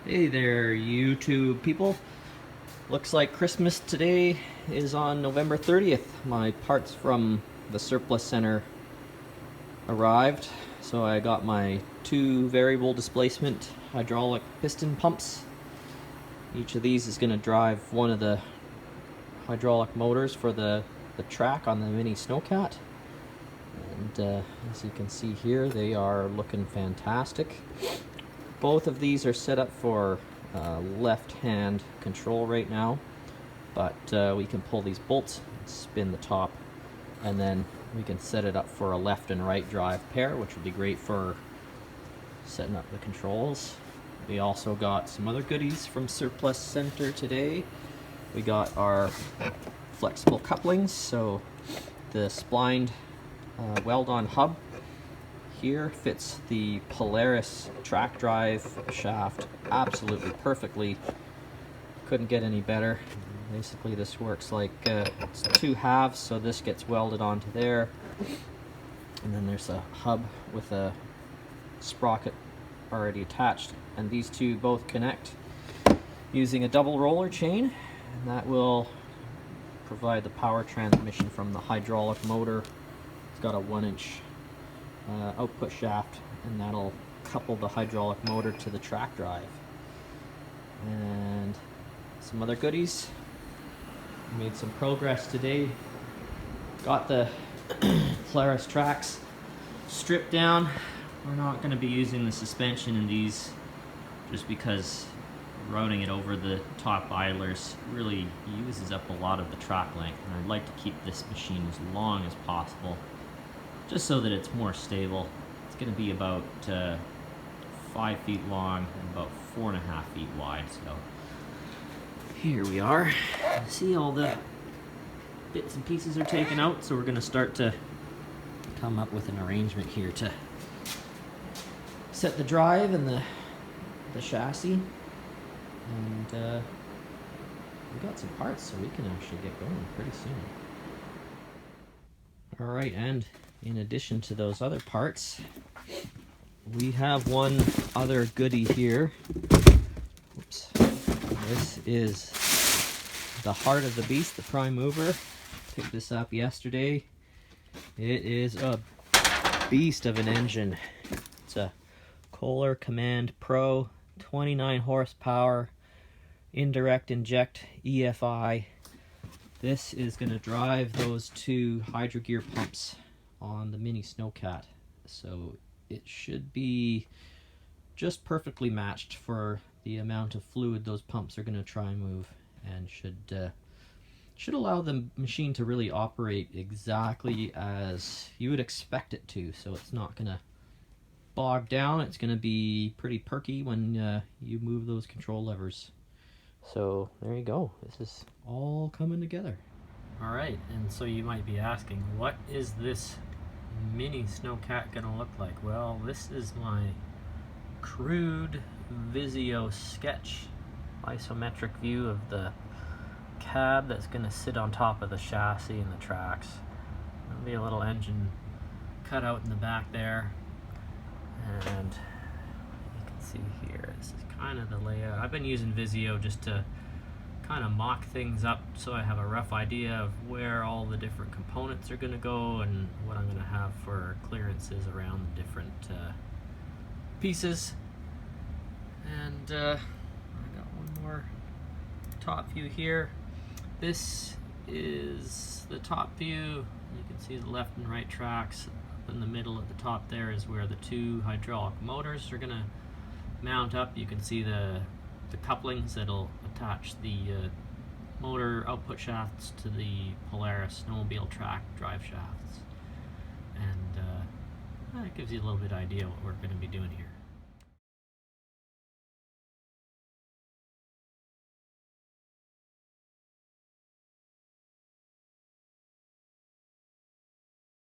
Hey there, YouTube people. Looks like Christmas today is on November 30th. My parts from the surplus center arrived. So I got my two variable displacement hydraulic piston pumps. Each of these is going to drive one of the hydraulic motors for the track on the mini Snowcat. And as you can see here, they are looking fantastic. Both of these are set up for left-hand control right now, but we can pull these bolts, spin the top, and then we can set it up for a left and right drive pair, which would be great for setting up the controls. We also got some other goodies from Surplus Center today. We got our flexible couplings, so the splined weld-on hub here fits the Polaris track drive shaft absolutely perfectly. Couldn't get any better. Basically this works like it's two halves, so this gets welded onto there, and then there's a hub with a sprocket already attached, and these two both connect using a double roller chain, and that will provide the power transmission from the hydraulic motor. It's got a 1-inch output shaft, and that'll couple the hydraulic motor to the track drive. And some other goodies. Made some progress today. Got the Polaris Tracks stripped down. We're not going to be using the suspension in these just because routing it over the top idlers really uses up a lot of the track length, and I'd like to keep this machine as long as possible, just so that it's more stable. It's going to be about 5 feet long and about 4.5 feet wide. So here we are. See, all the bits and pieces are taken out, so we're going to start to come up with an arrangement here to set the drive and the chassis. And we got some parts, so we can actually get going pretty soon. Alright, and in addition to those other parts, we have one other goodie here. Oops. This is the heart of the beast, the prime mover. Picked this up yesterday. It is a beast of an engine. It's a Kohler Command Pro, 29 horsepower, indirect inject EFI. This is going to drive those two hydro gear pumps on the mini Snowcat, so it should be just perfectly matched for the amount of fluid those pumps are going to try and move, and should allow the machine to really operate exactly as you would expect it to. So it's not going to bog down. It's going to be pretty perky when you move those control levers. So there you go. This is all coming together. Alright, and so you might be asking, what is this mini Snowcat gonna look like? Well, this is my crude Visio sketch isometric view of the cab that's gonna sit on top of the chassis and the tracks. There'll be a little engine cut out in the back there, and you can see here, this is kind of the layout. I've been using Visio just to kind of mock things up so I have a rough idea of where all the different components are going to go and what I'm going to have for clearances around the different pieces. And I got one more top view here. This is the top view. You can see the left and right tracks. Up in the middle at the top there is where the two hydraulic motors are going to mount up. You can see the couplings that'll attach the motor output shafts to the Polaris snowmobile track drive shafts, and that gives you a little bit of idea what we're going to be doing here.